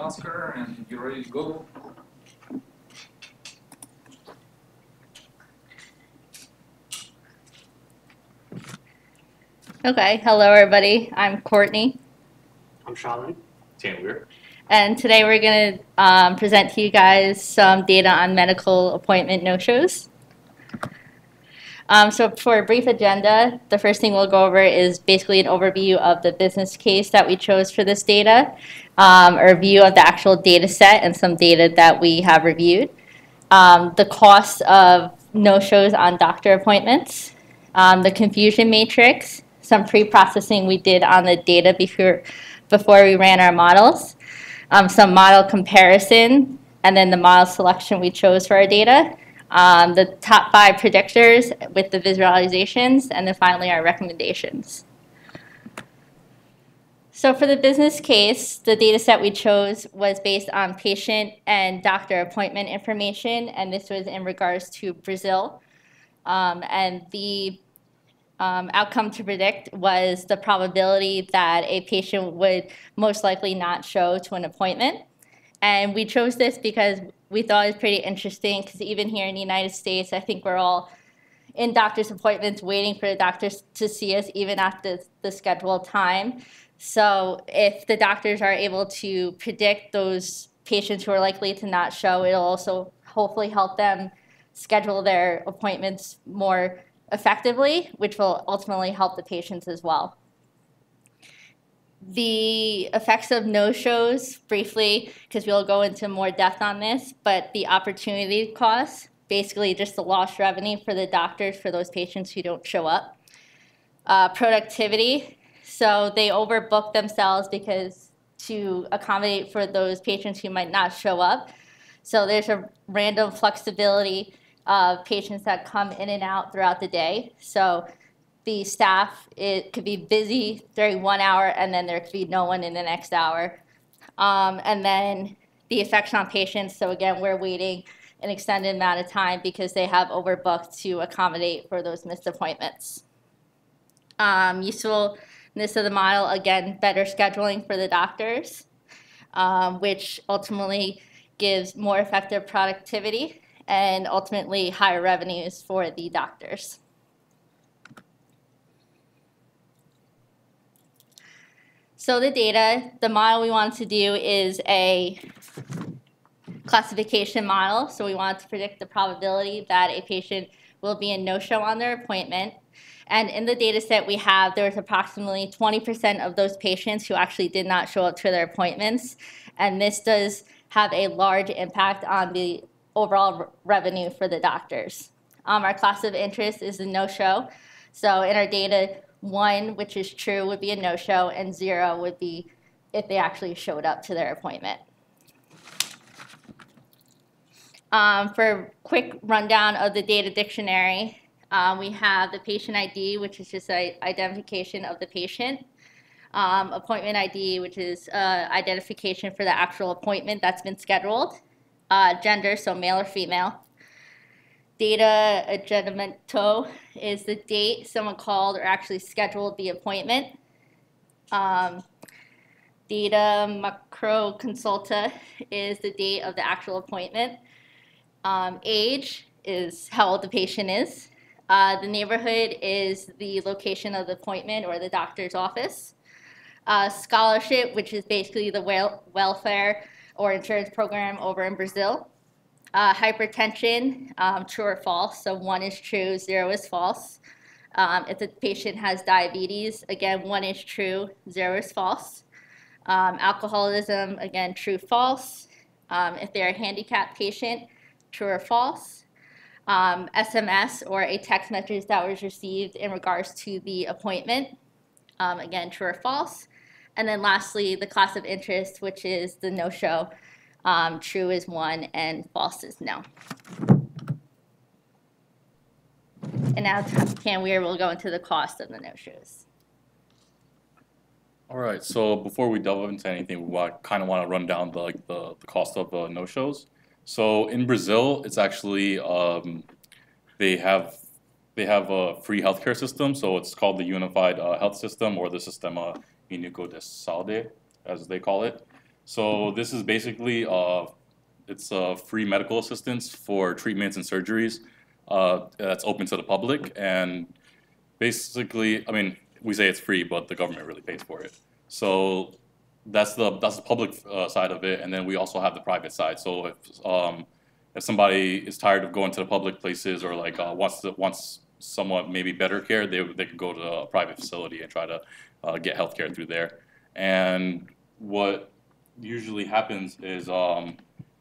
Oscar, and you're ready to go. Okay, hello everybody. I'm Courtney, I'm Shalin. Taylor. and today we're going to present to you guys some data on medical appointment no-shows. So for a brief agenda, the first thing we'll go over is basically an overview of the business case that we chose for this data, a review of the actual data set and some data that we have reviewed, the cost of no-shows on doctor appointments, the confusion matrix, some pre-processing we did on the data before we ran our models, some model comparison, and then the model selection we chose for our data, the top 5 predictors with the visualizations, and then finally our recommendations. So for the business case, the data set we chose was based on patient and doctor appointment information, and this was in regards to Brazil. And the outcome to predict was the probability that a patient would most likely not show to an appointment. And we chose this because we thought it was pretty interesting, because even here in the United States, I think we're all in doctor's appointments waiting for the doctors to see us even at the scheduled time. So if the doctors are able to predict those patients who are likely to not show, it'll also hopefully help them schedule their appointments more effectively, which will ultimately help the patients as well. The effects of no-shows, briefly, because we'll go into more depth on this, but the opportunity costs, basically just the lost revenue for the doctors for those patients who don't show up. Productivity, so they overbook themselves because to accommodate for those patients who might not show up. So there's a random flexibility of patients that come in and out throughout the day. So the staff, it could be busy during 1 hour, and then there could be no one in the next hour. And then the effects on patients, so again, we're waiting an extended amount of time because they have overbooked to accommodate for those missed appointments. Usefulness of the model, again, better scheduling for the doctors, which ultimately gives more effective productivity and ultimately higher revenues for the doctors. So the data, the model we want to do is a classification model. So we want to predict the probability that a patient will be a no-show on their appointment. And in the data set we have, there's approximately 20% of those patients who actually did not show up to their appointments. And this does have a large impact on the overall revenue for the doctors. Our class of interest is a no-show. So in our data, 1, which is true, would be a no-show, and 0 would be if they actually showed up to their appointment. For a quick rundown of the data dictionary, we have the patient ID, which is just an identification of the patient. Appointment ID, which is identification for the actual appointment that's been scheduled. Gender, so male or female. Data aggiornamento is the date someone called or actually scheduled the appointment. Data macro consulta is the date of the actual appointment. Age is how old the patient is. The neighborhood is the location of the appointment or the doctor's office. Scholarship, which is basically the welfare or insurance program over in Brazil. Hypertension, true or false. So 1 is true, 0 is false. If the patient has diabetes, again, 1 is true, 0 is false. Alcoholism, again, true, false. If they're a handicapped patient, true or false. SMS, or a text message that was received in regards to the appointment, again, true or false. And then lastly, the class of interest, which is the no-show. True is 1 and false is no. And now Cam Weir will go into the cost of the no-shows. All right, so before we delve into anything, we kind of want to run down the cost of no-shows. So in Brazil, it's actually they have a free healthcare system, so it's called the Unified Health System, or the Sistema Único de Saúde, as they call it. So this is basically it's free medical assistance for treatments and surgeries that's open to the public. And basically, I mean, we say it's free, but the government really pays for it. So that's the public side of it, and then we also have the private side. So if somebody is tired of going to the public places or like wants somewhat maybe better care, they could go to a private facility and try to get healthcare through there. And what usually happens is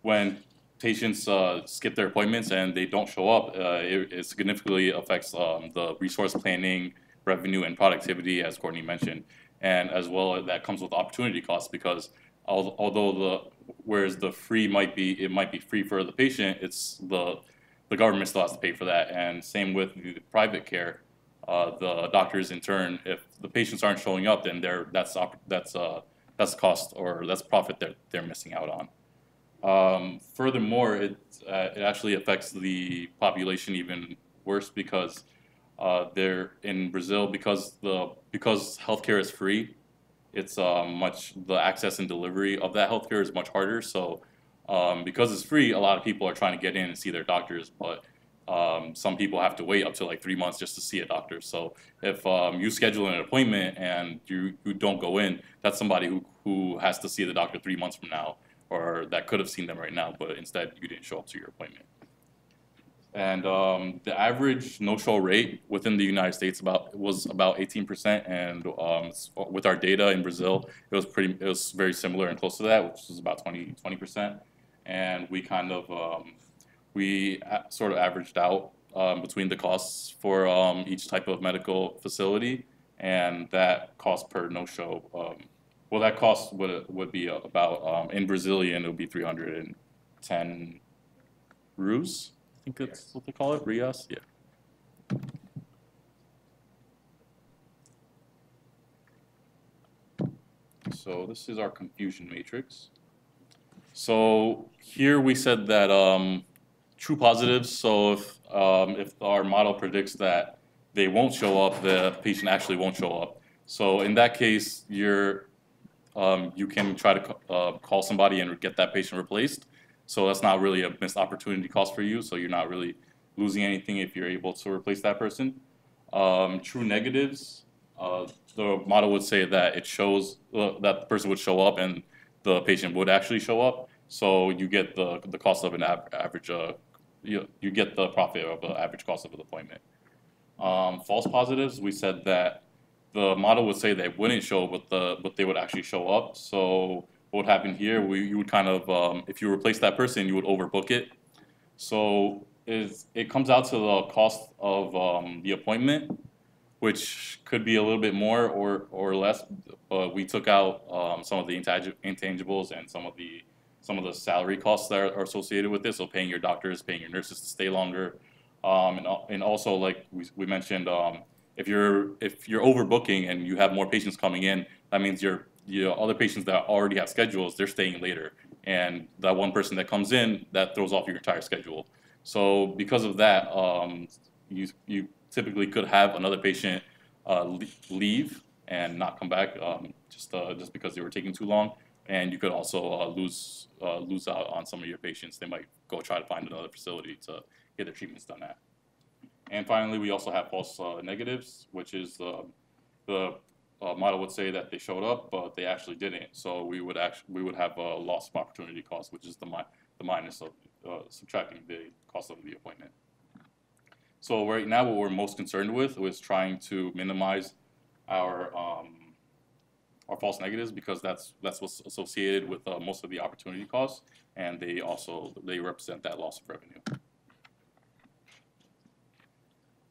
when patients skip their appointments and they don't show up, it significantly affects the resource planning, revenue, and productivity, as Courtney mentioned. And as well, that comes with opportunity costs because although whereas the free might be free for the patient, it's the government still has to pay for that. And same with the private care, the doctors in turn, if the patients aren't showing up, then that's cost or that's profit that they're missing out on. Furthermore, it actually affects the population even worse because they're in Brazil because healthcare is free. It's the access and delivery of that healthcare is much harder. So because it's free, a lot of people are trying to get in and see their doctors, but some people have to wait up to like 3 months just to see a doctor. So if you schedule an appointment and you don't go in, that's somebody who has to see the doctor 3 months from now, or that could have seen them right now, but instead you didn't show up to your appointment. And the average no-show rate within the United States was about 18%, and with our data in Brazil, it was very similar and close to that, which is about 20%. And we kind of sort of averaged out between the costs for each type of medical facility, and that cost per no-show. Well, that cost would be about in Brazilian it would be 310 reais. I think that's what they call it, Rias. Yeah. So this is our confusion matrix. So here we said that true positives. So if our model predicts that they won't show up, the patient actually won't show up. So in that case, you can try to call somebody and get that patient replaced. So that's not really a missed opportunity cost for you. So you're not really losing anything if you're able to replace that person. True negatives, the model would say that it shows that the person would show up and the patient would actually show up. So you get the cost of an average, you get the profit of the average cost of an appointment. False positives, we said that the model would say they wouldn't show, but they would actually show up. So what would happen here? You would kind of, if you replace that person, you would overbook it. So it comes out to the cost of the appointment, which could be a little bit more or less. But we took out some of the intangibles and some of the salary costs that are associated with this. So paying your doctors, paying your nurses to stay longer, and also like we mentioned, if you're overbooking and you have more patients coming in, that means your other patients that already have schedules, they're staying later. And that one person that comes in, that throws off your entire schedule. So because of that, you typically could have another patient leave and not come back just because they were taking too long. And you could also lose out on some of your patients. They might go try to find another facility to get their treatments done at. And finally, we also have false negatives, which is the model would say that they showed up, but they actually didn't. So we would have a loss of opportunity cost, which is the minus of subtracting the cost of the appointment. So right now, what we're most concerned with was trying to minimize our false negatives because that's what's associated with most of the opportunity costs, and they represent that loss of revenue.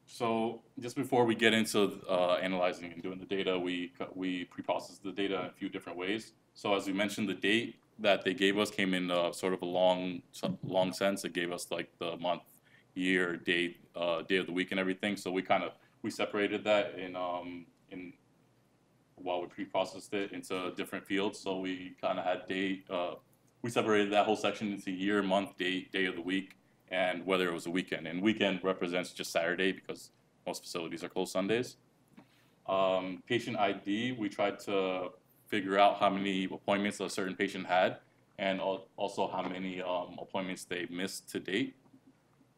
So just before we get into analyzing and doing the data, we pre-processed the data in a few different ways. So as we mentioned, the date that they gave us came in sort of a long sense. It gave us like the month, year, date, day of the week, and everything. So we separated that in while we pre-processed it into different fields. So we kind of had date. We separated that whole section into year, month, date, day of the week, and whether it was a weekend. And weekend represents just Saturday because most facilities are closed Sundays. Patient ID, we tried to figure out how many appointments a certain patient had, and also how many appointments they missed to date.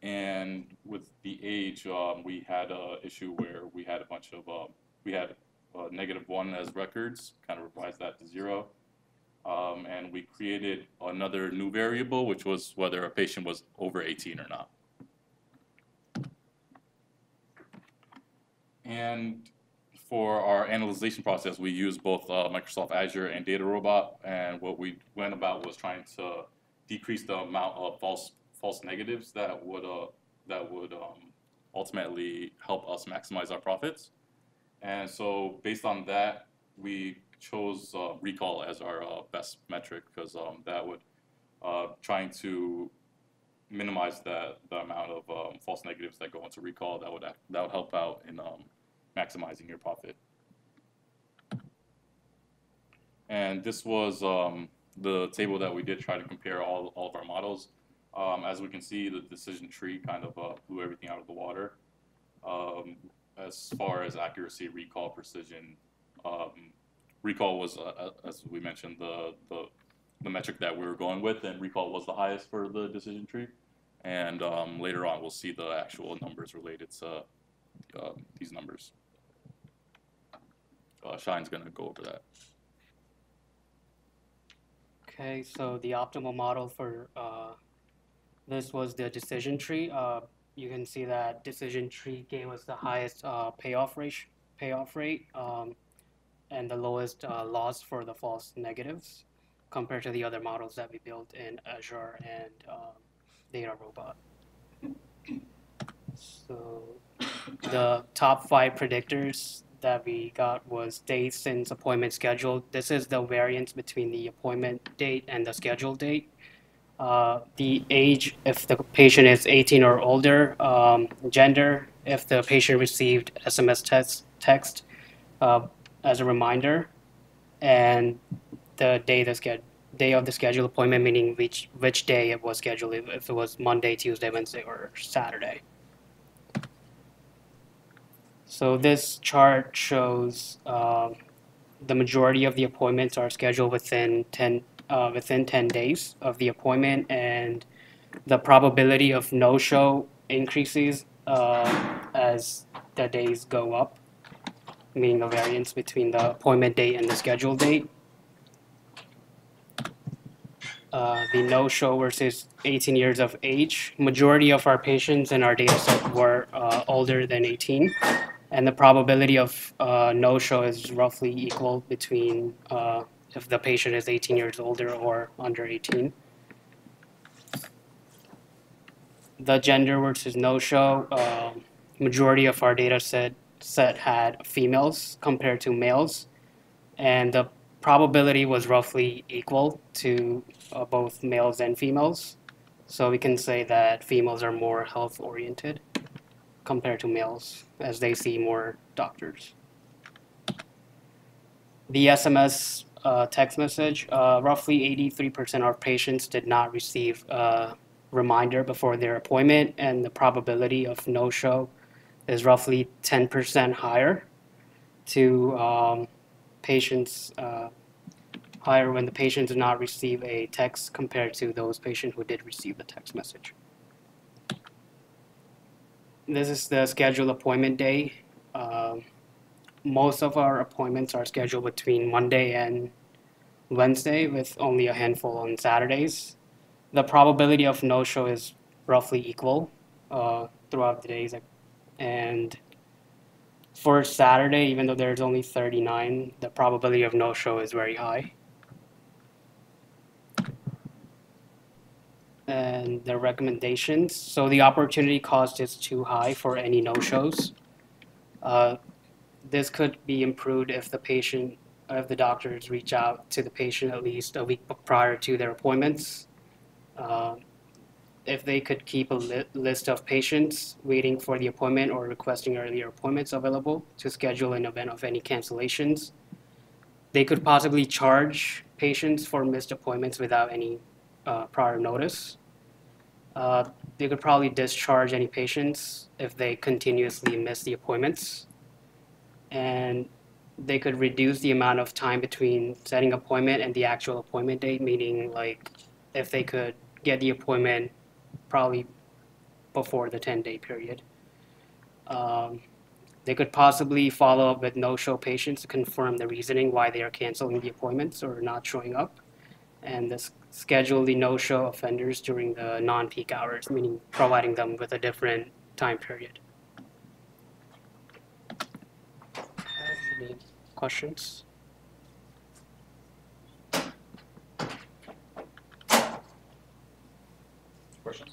And with the age, we had an issue where we had a bunch of we had -1 as records, kind of revised that to 0. And we created another new variable, which was whether a patient was over 18 or not. And for our analyzation process, we use both Microsoft Azure and DataRobot. And what we went about was trying to decrease the amount of false negatives that would ultimately help us maximize our profits. And so based on that, we chose recall as our best metric, because that would trying to minimize the amount of false negatives that go into recall. That would help out in maximizing your profit. And this was the table that we did try to compare all of our models. As we can see, the decision tree kind of blew everything out of the water. As far as accuracy, recall, precision, recall was, as we mentioned, the metric that we were going with, and recall was the highest for the decision tree. And later on, we'll see the actual numbers related to these numbers. Shine's going to go over that. Okay, so the optimal model for this was the decision tree. You can see that decision tree gave us the highest payoff rate and the lowest loss for the false negatives compared to the other models that we built in Azure and DataRobot. So the top 5 predictors that we got was days since appointment scheduled. This is the variance between the appointment date and the scheduled date. The age, if the patient is 18 or older, gender, if the patient received SMS text as a reminder, and the day of the scheduled appointment, meaning which day it was scheduled, if it was Monday, Tuesday, Wednesday, or Saturday. So this chart shows the majority of the appointments are scheduled within 10 days of the appointment, and the probability of no-show increases as the days go up, meaning the variance between the appointment date and the scheduled date. The no-show versus 18 years of age. Majority of our patients in our data set were older than 18, and the probability of no-show is roughly equal between if the patient is 18 years older or under 18. The gender versus no-show, majority of our data set had females compared to males, and the probability was roughly equal to both males and females. So we can say that females are more health-oriented compared to males, as they see more doctors. The SMS text message, roughly 83% of patients did not receive a reminder before their appointment, and the probability of no-show is roughly 10% higher to patients higher when the patient did not receive a text compared to those patients who did receive the text message. This is the scheduled appointment day. Most of our appointments are scheduled between Monday and Wednesday, with only a handful on Saturdays. The probability of no-show is roughly equal throughout the days. And for Saturday, even though there's only 39, the probability of no-show is very high. And the recommendations. So the opportunity cost is too high for any no-shows. This could be improved if the doctors reach out to the patient at least a week prior to their appointments. If they could keep a list of patients waiting for the appointment or requesting earlier appointments available to schedule in event of any cancellations. They could possibly charge patients for missed appointments without any prior notice. They could probably discharge any patients if they continuously miss the appointments. And they could reduce the amount of time between setting appointment and the actual appointment date, meaning like if they could get the appointment probably before the 10-day period. They could possibly follow up with no-show patients to confirm the reasoning why they are canceling the appointments or not showing up, and schedule the no-show offenders during the non-peak hours, meaning providing them with a different time period. Any questions? Questions?